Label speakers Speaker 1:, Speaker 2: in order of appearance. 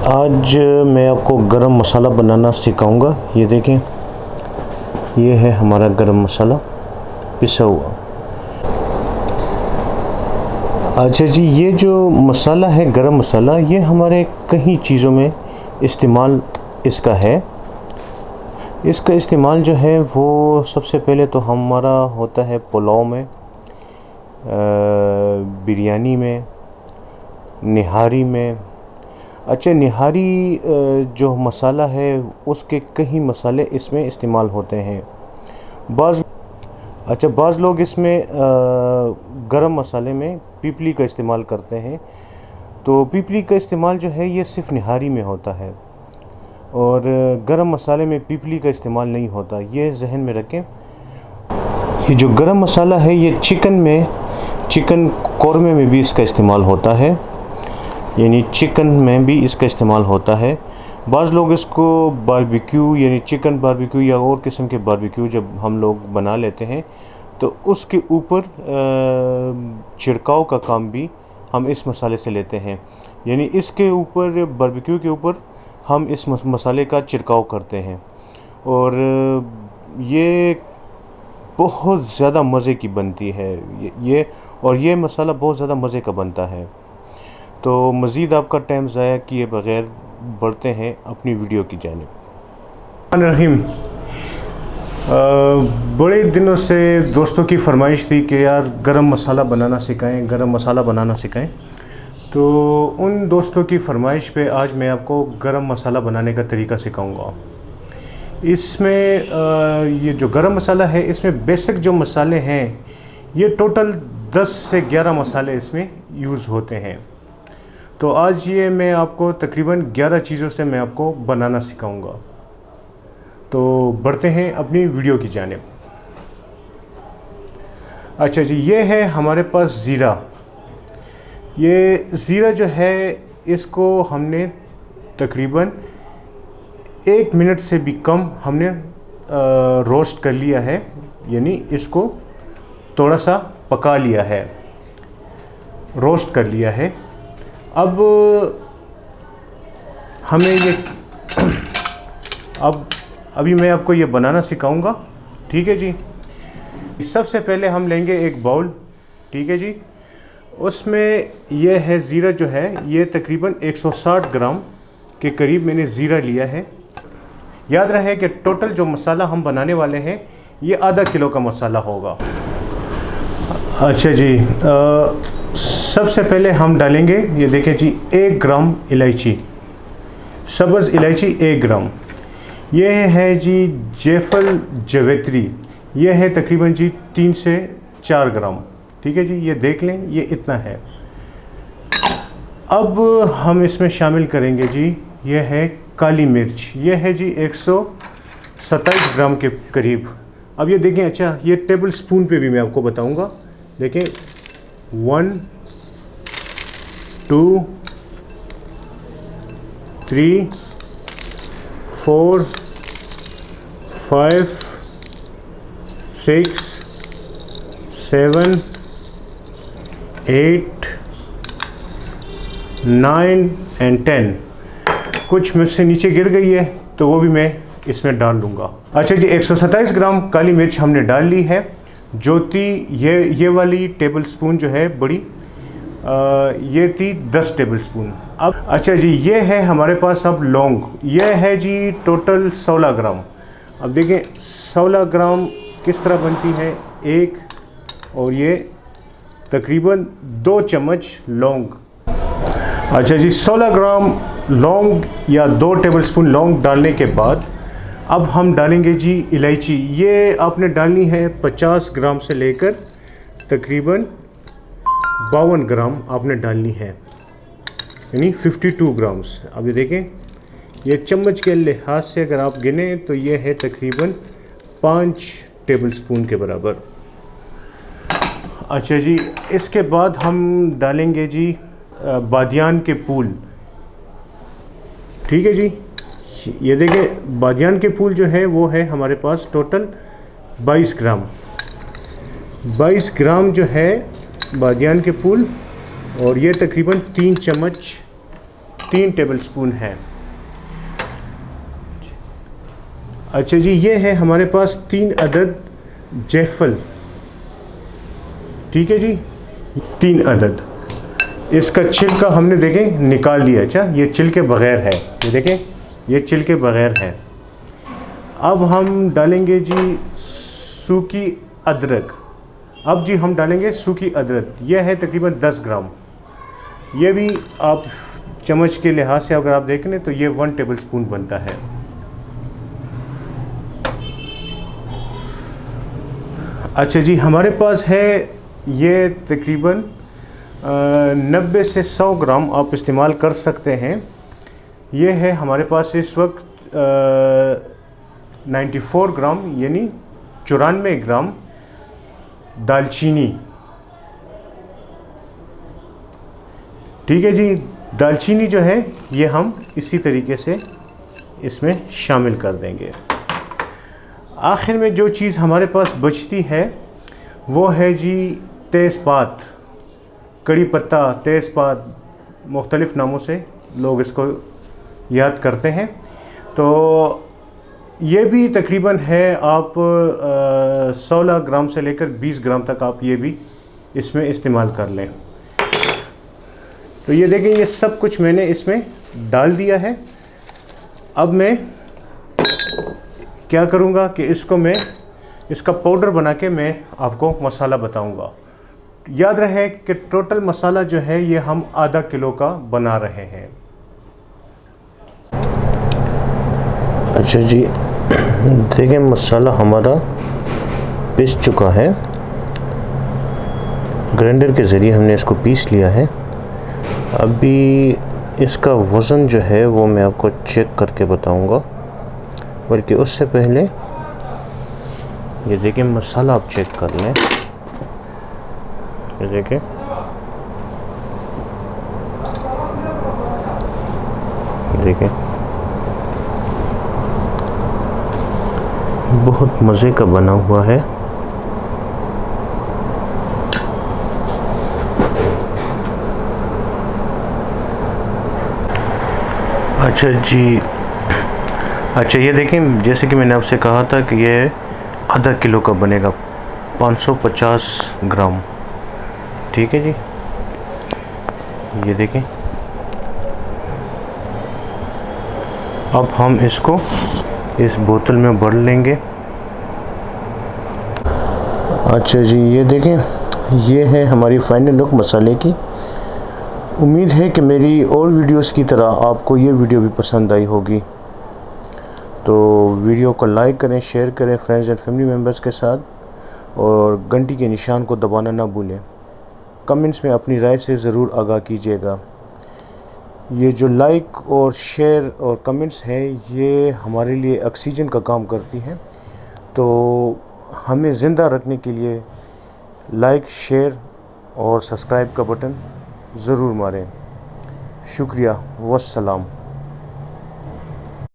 Speaker 1: आज मैं आपको गरम मसाला बनाना सिखाऊंगा। ये देखें, ये है हमारा गरम मसाला पिसा हुआ। अच्छा जी, ये जो मसाला है गरम मसाला, ये हमारे कई चीज़ों में इस्तेमाल इसका है। इसका इस्तेमाल जो है वो सबसे पहले तो हमारा होता है पुलाव में, बिरयानी में, निहारी में। अच्छा, निहारी जो मसाला है उसके कई मसाले इसमें इस्तेमाल होते हैं। बाज़ लोग इसमें गरम मसाले में पीपली का इस्तेमाल करते हैं। तो पीपली का इस्तेमाल जो है ये सिर्फ निहारी में होता है और गरम मसाले में पीपली का इस्तेमाल नहीं होता, ये जहन में रखें। ये जो गरम मसाला है ये चिकन कौरमे में भी इसका इस्तेमाल होता है, यानी चिकन में भी इसका इस्तेमाल होता है। बाज़ लोग इसको बारबेक्यू यानी चिकन बारबेक्यू या और किस्म के बारबेक्यू जब हम लोग बना लेते हैं तो उसके ऊपर छिड़काव का काम भी हम इस मसाले से लेते हैं, यानी इसके ऊपर बारबेक्यू के ऊपर हम इस मसाले का छिड़काव करते हैं और ये बहुत ज़्यादा मज़े की बनती है। ये मसाला बहुत ज़्यादा मज़े का बनता है। तो मज़ीद आपका टाइम ज़ाया किए बग़ैर बढ़ते हैं अपनी वीडियो की जानिब। रहीम, बड़े दिनों से दोस्तों की फरमाइश थी कि यार गरम मसाला बनाना सिखाएं। तो उन दोस्तों की फरमाइश पे आज मैं आपको गरम मसाला बनाने का तरीका सिखाऊंगा। इसमें ये जो गरम मसाला है इसमें बेसिक जो मसाले हैं ये टोटल 10 से 11 मसाले इसमें यूज़ होते हैं। तो आज ये मैं आपको तकरीबन 11 चीज़ों से मैं आपको बनाना सिखाऊंगा। तो बढ़ते हैं अपनी वीडियो की जानिब। अच्छा जी, ये है हमारे पास ज़ीरा। ये ज़ीरा जो है इसको हमने तकरीबन 1 मिनट से भी कम हमने रोस्ट कर लिया है, यानी इसको थोड़ा सा पका लिया है, रोस्ट कर लिया है। अब हमें ये अभी मैं आपको ये बनाना सिखाऊंगा, ठीक है जी। सबसे पहले हम लेंगे एक बाउल, ठीक है जी। उसमें ये है ज़ीरा जो है ये तकरीबन 160 ग्राम के करीब मैंने ज़ीरा लिया है। याद रहे कि टोटल जो मसाला हम बनाने वाले हैं ये आधा किलो का मसाला होगा। अच्छा जी, सबसे पहले हम डालेंगे, ये देखें जी, 1 ग्राम इलायची, सब्ज़ इलायची 1 ग्राम। ये है जी जायफल जवेत्री, ये है तकरीबन जी 3 से 4 ग्राम, ठीक है जी। ये देख लें, ये इतना है। अब हम इसमें शामिल करेंगे जी, ये है काली मिर्च, ये है जी 127 ग्राम के करीब। अब ये देखें, अच्छा ये टेबल स्पून पे भी मैं आपको बताऊंगा। देखें 1 2 3 4 5 6 7 8 9 एंड 10। कुछ मुझसे नीचे गिर गई है तो वो भी मैं इसमें डाल लूँगा। अच्छा जी, 127 ग्राम काली मिर्च हमने डाल ली है। ज्योति ये वाली टेबल स्पून जो है बड़ी, ये थी 10 टेबल स्पून। अब अच्छा जी, ये है हमारे पास अब लौंग, ये है जी टोटल 16 ग्राम। अब देखें 16 ग्राम किस तरह बनती है, एक और ये तकरीबन 2 चम्मच लौंग। अच्छा जी, 16 ग्राम लौंग या 2 टेबलस्पून लौंग डालने के बाद अब हम डालेंगे जी इलायची। ये आपने डालनी है 50 ग्राम से लेकर तकरीबन 52 ग्राम आपने डालनी है, यानी 52 ग्राम्स। अब ये देखें, ये चम्मच के लिहाज से अगर आप गिने तो ये है तकरीबन 5 टेबलस्पून के बराबर। अच्छा जी, इसके बाद हम डालेंगे जी बादियान के फूल, ठीक है जी। ये देखें, बादियान के फूल जो है वो है हमारे पास टोटल 22 ग्राम। 22 ग्राम जो है बादियान के फूल, और ये तकरीबन 3 3 टेबलस्पून है। अच्छा जी, ये है हमारे पास 3 अदद जायफल, ठीक है जी, 3 अदद। इसका छिलका हमने देखें निकाल लिया। अच्छा, ये छिलके बगैर है, ये देखें, ये छिलके बगैर है। अब हम डालेंगे जी सूखी अदरक। अब जी हम डालेंगे सूखी अदरक, यह है तकरीबन 10 ग्राम। ये भी आप चम्मच के लिहाज से अगर आप देख लें तो ये 1 टेबलस्पून बनता है। अच्छा जी, हमारे पास है ये तकरीबन 90 से 100 ग्राम आप इस्तेमाल कर सकते हैं। ये है हमारे पास इस वक्त 94 ग्राम यानी 94 ग्राम दालचीनी, ठीक है जी। दालचीनी जो है ये हम इसी तरीके से इसमें शामिल कर देंगे। आखिर में जो चीज़ हमारे पास बचती है वो है जी तेज़पात, कड़ी पत्ता, तेज़पात, मुख्तलिफ़ नामों से लोग इसको याद करते हैं। तो ये भी तकरीबन है आप 16 ग्राम से लेकर 20 ग्राम तक आप ये भी इसमें इस्तेमाल कर लें। तो ये देखें, ये सब कुछ मैंने इसमें डाल दिया है। अब मैं क्या करूँगा कि इसको मैं इसका पाउडर बना के मैं आपको मसाला बताऊँगा। याद रहे कि टोटल मसाला जो है ये हम आधा किलो का बना रहे हैं। अच्छा जी, देखिए मसाला हमारा पीस चुका है, ग्राइंडर के ज़रिए हमने इसको पीस लिया है। अभी इसका वज़न जो है वो मैं आपको चेक करके बताऊंगा, बल्कि उससे पहले ये देखिए मसाला आप चेक कर लें। ये देखिए, देखिए बहुत मज़े का बना हुआ है। अच्छा जी, अच्छा ये देखें, जैसे कि मैंने आपसे कहा था कि ये आधा किलो का बनेगा, 550 ग्राम, ठीक है जी। ये देखें, अब हम इसको इस बोतल में भर लेंगे। अच्छा जी, ये देखें, ये है हमारी फाइनल लुक मसाले की। उम्मीद है कि मेरी और वीडियोस की तरह आपको ये वीडियो भी पसंद आई होगी। तो वीडियो को लाइक करें, शेयर करें फ्रेंड्स एंड फैमिली मेम्बर्स के साथ, और घंटी के निशान को दबाना ना भूलें। कमेंट्स में अपनी राय से ज़रूर आगाह कीजिएगा। ये जो लाइक और शेयर और कमेंट्स हैं ये हमारे लिए ऑक्सीजन का काम करती हैं, तो हमें ज़िंदा रखने के लिए लाइक, शेयर और सब्सक्राइब का बटन ज़रूर मारें। शुक्रिया, वस्सलाम।